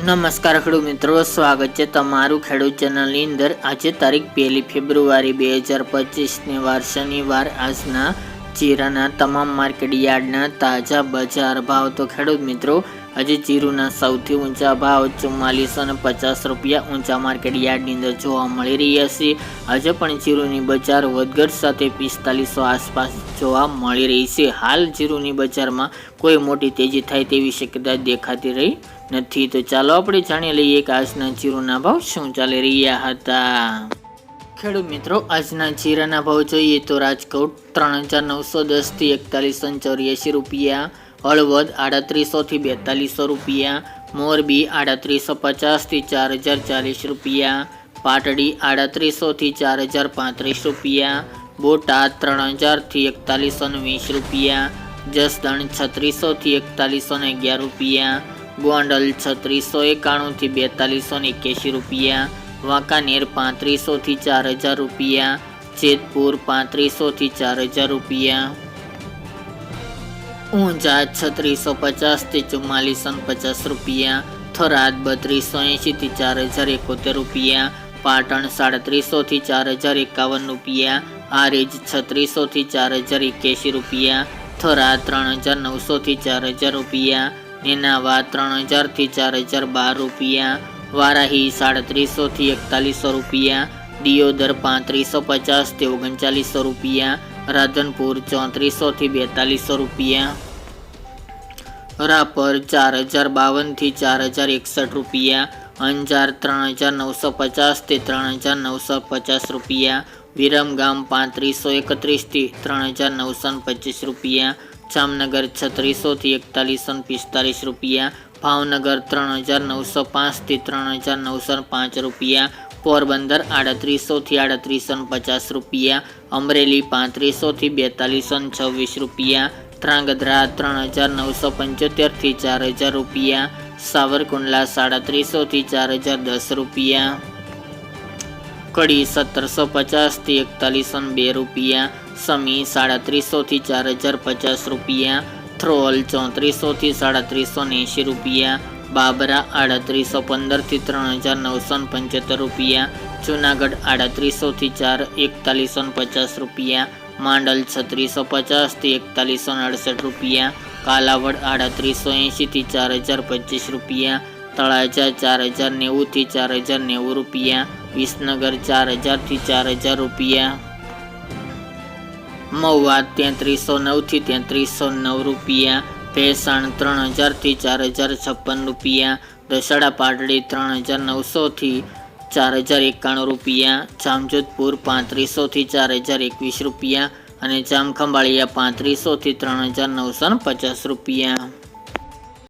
નમસ્કાર ખેડૂત મિત્રો, સ્વાગત છે તમારું ખેડૂત ચેનલની અંદર। આજે તારીખ 1 ફેબ્રુઆરી 2025 વાર શનિવાર। આજના જીરાના તમામ માર્કેટ યાર્ડના તાજા બજાર ભાવ। તો ખેડૂત મિત્રો, આજે જીરુના સૌથી ઊંચા ભાવ 4450 રૂપિયા ઊંચા માર્કેટ યાર્ડની અંદર જોવા મળી રહ્યા છે। આજે પણ જીરુની બજાર વધઘટ સાથે 4500 આસપાસ જોવા મળી રહી છે। હાલ જીરુની બજારમાં કોઈ મોટી તેજી થાય તેવી શક્યતા દેખાતી રહી નથી। તો ચાલો આપણે જાણી લઈએ કે આજના જીરુના ભાવ શું ચાલી રહ્યા હતા। ખેડૂત મિત્રો, આજના જીરાના ભાવ જોઈએ તો રાજકોટ 3910 થી 4184 રૂપિયા, હળવદ 3800 થી 4200 રૂપિયા, મોરબી 3850 થી 4040 રૂપિયા, પાટડી 3800 થી 4035 રૂપિયા, બોટાદ 3000 થી 4120 રૂપિયા, જસદણ 3600 થી 4111 રૂપિયા, ગોંડલ 3691 થી 4281 રૂપિયા, વાંકાનેર 3500 થી 4000 રૂપિયા, જેતપુર 3500 થી 4000 રૂપિયા, ઊંઝા 3650 થી 4450 રૂપિયા, થરાદ 3280 થી 4071 રૂપિયા, પાટણ 3700 થી 4051 રૂપિયા, હારીજ 3600 થી 4081 રૂપિયા, થરાદ 3900 થી 4000 રૂપિયા, નેનાવા 3000 થી 4012 રૂપિયા, વારાહી 3700 થી 4100 રૂપિયા, દિયોદર 3550 થી 3900 રૂપિયા, રાધનપુર 3400 થી 4200 રૂપિયા, રાપર 4052 થી 4061 રૂપિયા, અંજાર 3950 થી 3950 રૂપિયા, વિરમગામ 3531 થી 3925 રૂપિયા, જામનગર 3600 થી 4145 રૂપિયા, ભાવનગર 3905 થી 3905 રૂપિયા, પોરબંદર 3800 થી 3850 રૂપિયા, અમરેલી 3500 થી 4226 રૂપિયા, ધ્રાંગધ્રા 3975 થી 4000 રૂપિયા, સાવરકુંડલા 3700 થી 4010 રૂપિયા, કડી 1750 થી 4102 રૂપિયા, સમી 3700 થી 4050 રૂપિયા, થ્રોલ 3400 થી 3780 રૂપિયા, બાબરા 3815 થી 3975 રૂપિયા, જુનાગઢ 3800 થી 4150 રૂપિયા, માંડલ 3650 થી 4168 રૂપિયા, કાલાવડ 3880 થી 4025 રૂપિયા, તળાજા 4090 થી 4090 રૂપિયા, વિસનગર 4000 થી 4000 રૂપિયા, મહુવા 3309 થી 3309 રૂપિયા, ભેસાણ 3000 થી 4056 રૂપિયા, દસડા પાટડી 3900 થી 4091 રૂપિયા, જામજોધપુર 3500 થી 4021 રૂપિયા અને જામખંભાળિયા 3500 થી 3950 રૂપિયા।